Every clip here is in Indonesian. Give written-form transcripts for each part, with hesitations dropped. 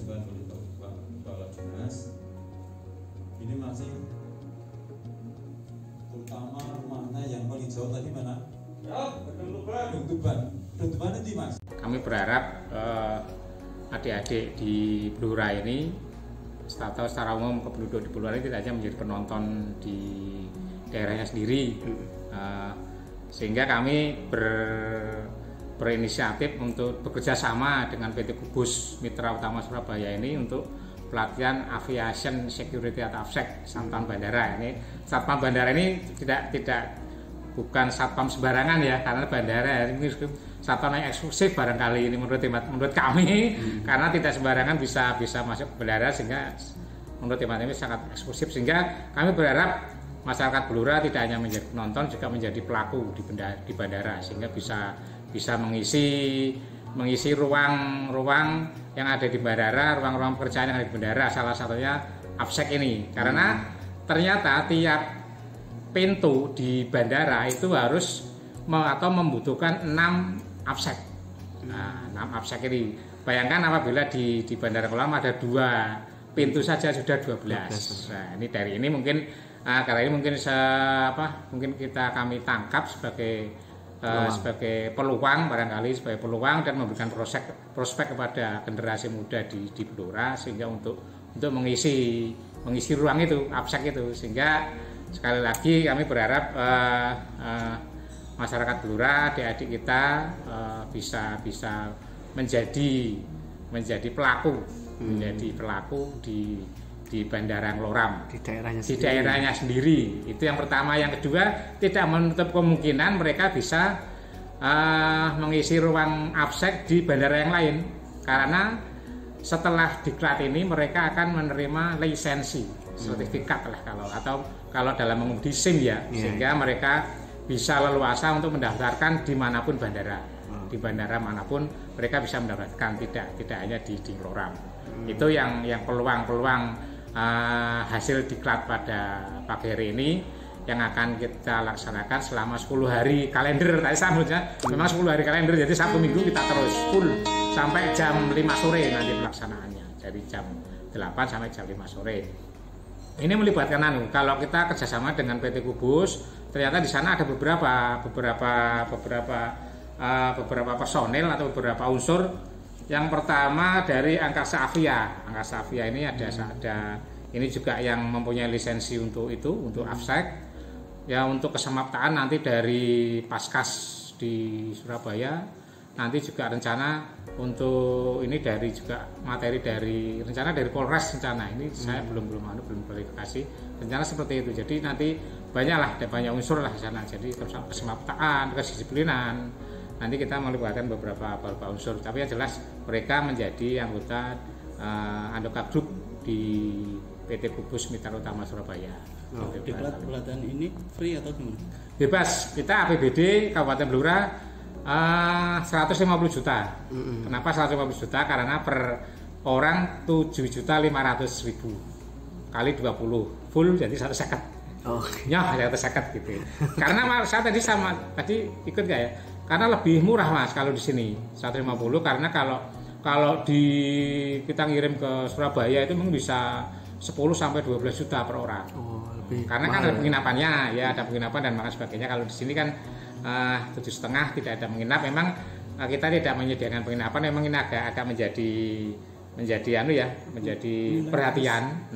diajukan oleh Pak Kepala Dinas. Ini masih terutama rumahnya yang paling jauh tadi mana? Penutupan nanti Mas. Kami berharap adik-adik di Blora ini atau secara umum penduduk di Blora ini tidak hanya menjadi penonton di daerahnya sendiri, sehingga kami berinisiatif untuk bekerja sama dengan PT Kubus Mitra Utama Surabaya ini untuk pelatihan Aviation Security atau AFSEC Satpam Bandara. Ini Satpam Bandara ini bukan satpam sembarangan ya, karena bandara ini satpam yang eksklusif barangkali ini menurut kami karena tidak sembarangan bisa masuk bandara, sehingga menurut teman ini sangat eksklusif, sehingga kami berharap masyarakat Blora tidak hanya menjadi penonton, juga menjadi pelaku di bandara, sehingga bisa mengisi ruang-ruang yang ada di bandara, ruang-ruang pekerjaan yang ada di bandara, salah satunya AFSEC ini, karena ternyata tiap pintu di bandara itu harus membutuhkan 6 AFSEC. Nah, 6 AFSEC ini. Bayangkan apabila di Bandara Kolam ada 2 pintu saja sudah 12. Nah, ini dari ini mungkin karena ini mungkin kami tangkap sebagai peluang, barangkali sebagai peluang, dan memberikan prospek kepada generasi muda di Blora, sehingga untuk mengisi ruang itu, AFSEC itu, sehingga sekali lagi kami berharap masyarakat Blora, adik-adik kita bisa menjadi pelaku di Bandara Ngloram, di daerahnya sendiri. Itu yang pertama. Yang kedua, tidak menutup kemungkinan mereka bisa mengisi ruang AFSEC di bandara yang lain, karena setelah diklat ini mereka akan menerima lisensi, sertifikat lah kalau dalam mengemudi SIM ya, sehingga mereka bisa leluasa untuk mendaftarkan dimanapun bandara, di bandara manapun mereka bisa mendapatkan, tidak hanya di Ngloram. Itu yang peluang hasil diklat pada pagi hari ini yang akan kita laksanakan selama 10 hari kalender. Tadi sebutnya memang 10 hari kalender, jadi Sabtu Minggu kita terus full sampai jam 5 sore nanti pelaksanaannya, dari jam 8 sampai jam 5 sore. Ini melibatkan kalau kita kerjasama dengan PT Kubus, ternyata di sana ada beberapa personel atau beberapa unsur. Yang pertama dari Angkasa Avia. Angkasa Avia ini ada ini juga yang mempunyai lisensi untuk AFSEC. Ya, untuk kesemaptaan nanti dari Paskas di Surabaya, nanti juga rencana untuk ini dari juga materi dari rencana dari Polres rencana ini saya belum verifikasi rencana seperti itu. Jadi nanti banyak unsur lah di sana. Jadi kesemaptaan, kedisiplinan, nanti kita melibatkan beberapa unsur. Tapi yang jelas mereka menjadi anggota Group di PT Kubus Mitra Utama Surabaya. Diklat pelatihan ini free atau gimana? Bebas. Kita APBD Kabupaten Blora 150 juta. Kenapa 150 juta? Karena per orang 7.500.000 kali 20 full jadi 150. Ya, 150 gitu. Karena saya tadi ikut nggak ya? Karena lebih murah Mas kalau di sini 150, karena kalau kita ngirim ke Surabaya itu mungkin bisa 10 sampai 12 juta per orang. Karena kan ada penginapannya, ya ada penginapan dan makan sebagainya. Kalau di sini kan 7,5 tidak ada menginap. Memang kita tidak menyediakan penginapan. Memang ini agak menjadi perhatian,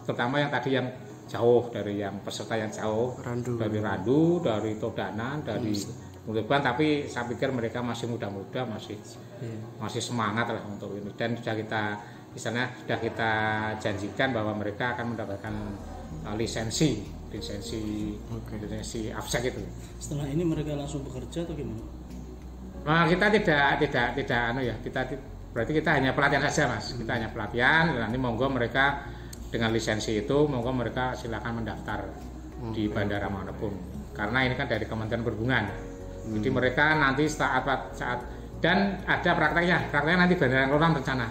terutama yang tadi yang jauh, dari yang peserta yang jauh, dari Randu, dari Todanan, dari Mutuban. Tapi saya pikir mereka masih muda-muda, masih semangat lah untuk ini. Dan sudah kita janjikan bahwa mereka akan mendapatkan lisensi AFSEC itu. Setelah ini mereka langsung bekerja atau gimana? Nah, kita tidak berarti kita hanya pelatihan saja Mas. Kita hanya pelatihan, nanti monggo mereka dengan lisensi itu monggo mereka silakan mendaftar di bandara manapun. Karena ini kan dari Kementerian Perhubungan. Jadi mereka nanti saat dan ada prakteknya nanti Bandara Ngloram rencana.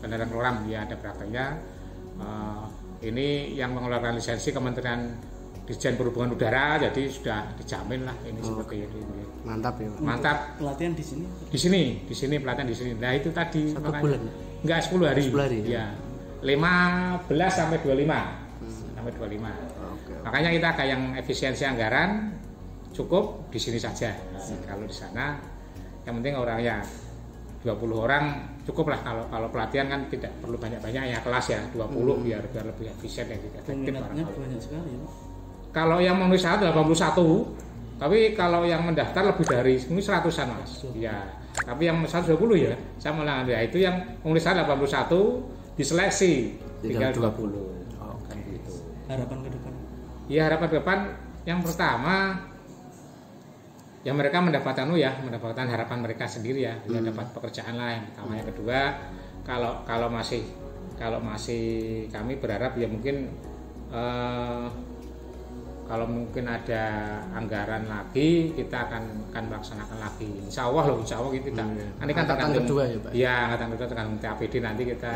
Bandara Ngloram ya ada prakteknya. Ini yang mengeluarkan lisensi Kementerian Dirjen Perhubungan Udara, jadi sudah dijamin lah ini seperti ini. Mantap ya. Mantap. Pelatihan di sini. Di sini pelatihan di sini. Nah itu tadi 1 bulan. Enggak 10 hari. 10 hari. Ya. 15 sampai 25. Sampai 25. Oke. Makanya kita kayak yang efisiensi anggaran cukup di sini saja. Kalau di sana yang penting orangnya 20 orang cukup lah. Kalau pelatihan kan tidak perlu banyak-banyak ya, kelas ya 20 biar lebih efisien dan efektif. Peminatnya banyak sekali ya. Kalau yang memenuhi syarat 81, tapi kalau yang mendaftar lebih dari ini 100-an Mas. Ya. Tapi yang 120 ya, saya malah ya itu yang memenuhi syarat 81 diseleksi tinggal 20. Oh, Kan gitu. Harapan ke depan. Ya harapan ke depan yang pertama ya mereka mendapatkan harapan mereka sendiri ya, ya dapat pekerjaan lah yang pertama. Yang kedua kalau masih kami berharap ya mungkin kalau mungkin ada anggaran lagi kita akan melaksanakan lagi. Insya Allah kita. Nanti kan tergantung kedua ya Pak. Ya angkatan kedua tergantung TAPD nanti kita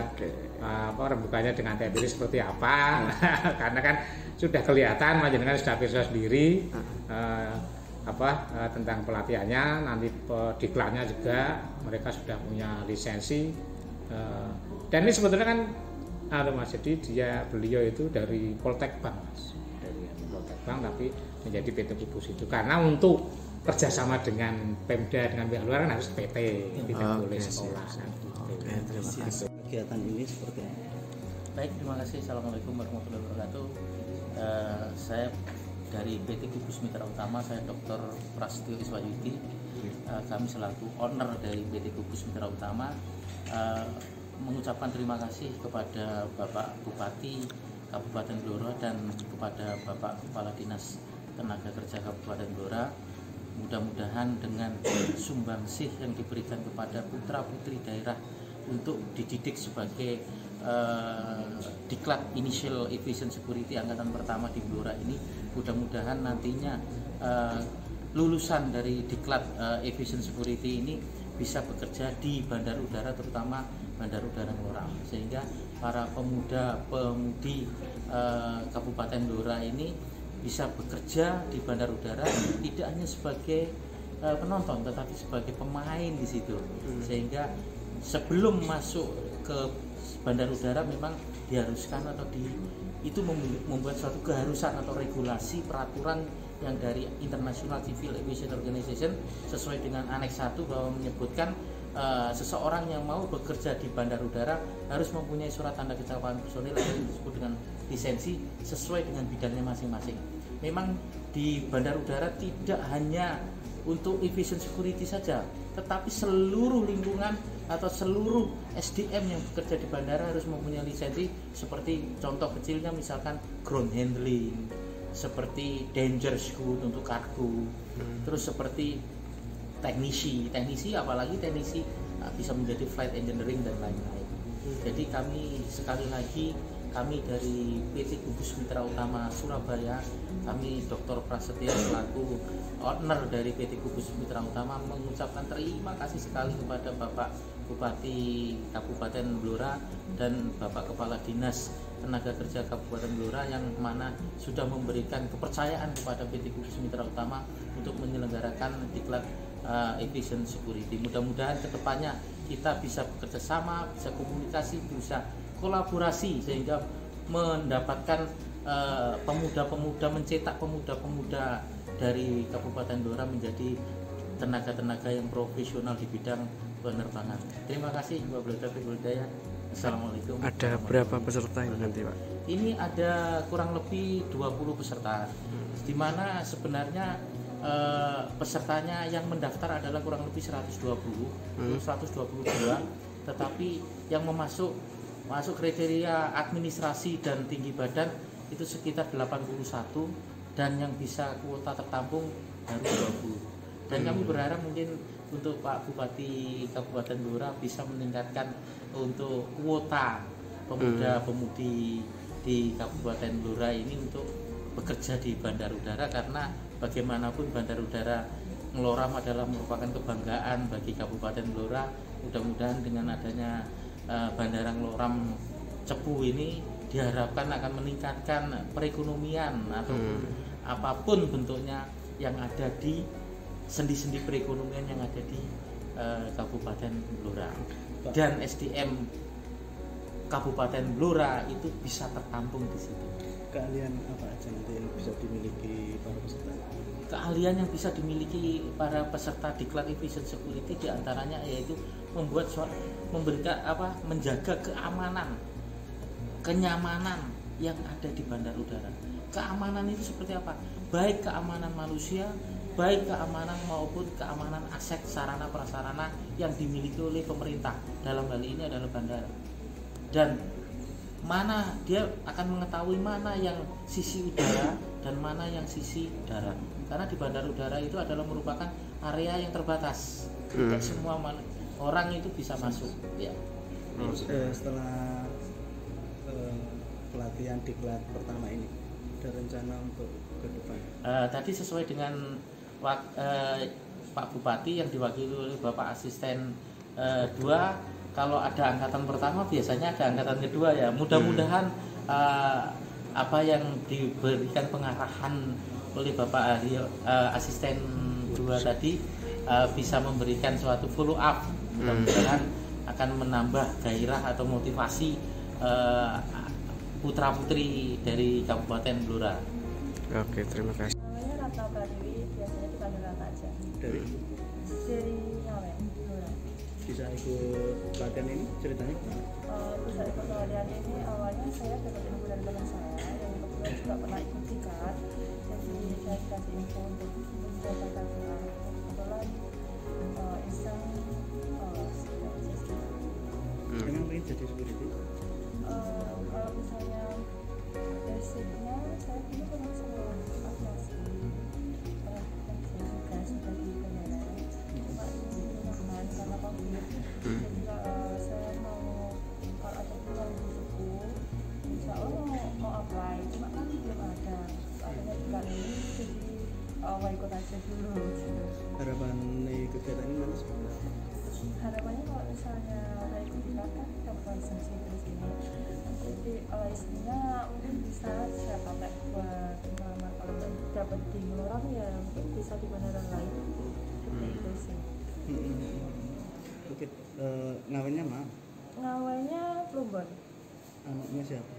rembukanya dengan TAPD seperti apa. Karena kan sudah kelihatan Panjenengan sudah visual sendiri tentang pelatihannya, nanti diklatnya juga mereka sudah punya lisensi. Dan ini sebetulnya kan Mas, jadi beliau itu dari Poltek Bank Mas. Poltek Bank tapi menjadi PT Kubus itu karena untuk kerjasama dengan Pemda dengan pihak luar kan harus PT, tidak boleh sekolah. Oke, terima kasih. Kegiatan ini seperti apa? Baik, terima kasih. Assalamualaikum warahmatullahi wabarakatuh. Saya dari PT Kubus Mitra Utama, saya Dr. Prasetyo Iswayudi. Kami selaku owner dari PT Kubus Mitra Utama mengucapkan terima kasih kepada Bapak Bupati Kabupaten Blora dan kepada Bapak Kepala Dinas Tenaga Kerja Kabupaten Blora. Mudah-mudahan dengan sumbangsih yang diberikan kepada putra-putri daerah untuk dididik sebagai Diklat Initial Aviation Security angkatan pertama di Blora ini, mudah-mudahan nantinya lulusan dari Diklat Aviation Security ini bisa bekerja di bandar udara, terutama bandar udara Ngloram, sehingga para pemuda-pemudi Kabupaten Blora ini bisa bekerja di bandar udara tidak hanya sebagai penonton tetapi sebagai pemain di situ, sehingga sebelum masuk ke bandar udara memang diharuskan atau itu membuat suatu keharusan atau regulasi peraturan yang dari International Civil Aviation Organization sesuai dengan Aneks 1 bahwa menyebutkan seseorang yang mau bekerja di bandar udara harus mempunyai surat tanda kecakapan personil yang disebut dengan lisensi sesuai dengan bidangnya masing-masing. Memang di bandar udara tidak hanya untuk aviation security saja, tetapi seluruh lingkungan atau seluruh SDM yang bekerja di bandara harus mempunyai lisensi, seperti contoh kecilnya misalkan ground handling, seperti danger scoot untuk kargo, terus seperti teknisi apalagi teknisi bisa menjadi flight engineering dan lain-lain. Jadi kami sekali lagi dari PT Kubus Mitra Utama Surabaya, kami Dr. Prasetyo selaku owner dari PT Kubus Mitra Utama mengucapkan terima kasih sekali kepada Bapak Bupati Kabupaten Blora dan Bapak Kepala Dinas Tenaga Kerja Kabupaten Blora yang mana sudah memberikan kepercayaan kepada PT Kubus Mitra Utama untuk menyelenggarakan Diklat Aviation Security. Mudah-mudahan kedepannya kita bisa bekerja sama, bisa komunikasi, bisa kolaborasi sehingga mendapatkan pemuda-pemuda, mencetak pemuda-pemuda dari Kabupaten Blora menjadi tenaga-tenaga yang profesional di bidang penerbangan. Terima kasih wabillahi taufiq wal hidayah. Assalamualaikum. Ada berapa peserta yang nanti Pak? Ini ada kurang lebih 20 peserta, di mana sebenarnya pesertanya yang mendaftar adalah kurang lebih 122, tetapi yang masuk kriteria administrasi dan tinggi badan itu sekitar 81, dan yang bisa kuota tertampung baru 20. Dan kami berharap mungkin untuk Pak Bupati Kabupaten Blora bisa meningkatkan untuk kuota pemuda-pemudi di Kabupaten Blora ini untuk bekerja di bandar udara, karena bagaimanapun bandar udara Ngloram adalah merupakan kebanggaan bagi Kabupaten Blora. Mudah-mudahan dengan adanya Bandara Ngloram Cepu ini diharapkan akan meningkatkan perekonomian atau apapun bentuknya yang ada di sendi-sendi perekonomian yang ada di Kabupaten Blora. Dan SDM Kabupaten Blora itu bisa tertampung di situ. Keahlian apa aja nanti yang bisa dimiliki para peserta? Keahlian yang bisa dimiliki para peserta Diklat Aviation Security diantaranya yaitu menjaga keamanan, kenyamanan yang ada di bandar udara. Keamanan itu seperti apa? Baik keamanan manusia, baik keamanan maupun keamanan aset sarana prasarana yang dimiliki oleh pemerintah. Dalam hal ini adalah bandara. Dan mana dia akan mengetahui mana yang sisi udara dan mana yang sisi darat. Karena di bandar udara itu adalah merupakan area yang terbatas. Tidak semua orang itu bisa masuk. Ya. Setelah pelatihan Diklat pertama ini, ada rencana untuk ke depan? Tadi sesuai dengan Pak Bupati yang diwakili oleh Bapak Asisten 2, kalau ada angkatan pertama biasanya ada angkatan kedua ya. Mudah-mudahan apa yang diberikan pengarahan oleh Bapak Asisten 2 tadi bisa memberikan suatu follow up. Mudah-mudahan akan menambah gairah atau motivasi putra-putri dari Kabupaten Blora. Oke, terima kasih. Namanya Ratna Pratiwi, biasanya dipanggil Ratna aja. Dari Ngawen, Blora. bisa ikut pelatihan ini ceritanya gimana? Bisa ikut pelatihan ini awalnya saya dapat info dari teman saya yang kebetulan juga pernah ikut Diklat. Jadi saya dikasih info untuk bisa pelatihan. Kebetulan iseng Emang pengen jadi security? kalau misalnya basicnya saya dulu pernah sekolah aviasi, pernah kerja juga sebagai bandara. Cuma ini nyaman karena COVID. Jadi saya kalau ada peluang di situ, insya Allah mau apply. Cuma kan belum ada. Adanya bulan ini, jadi mau ikut aja dulu. Harapan dari kegiatan ini nanti seperti apa? Harapannya kalau misalnya saya ikut Diklat kan dapat lisensi di sini. Jadi lisensinya mungkin bisa saya pakai buat pengalaman. Kalau dapat di luar ya mungkin bisa di bandara lain. Seperti itu sih. Oke, ngawennya mah? Ngawennya Plumbon. Anaknya siapa?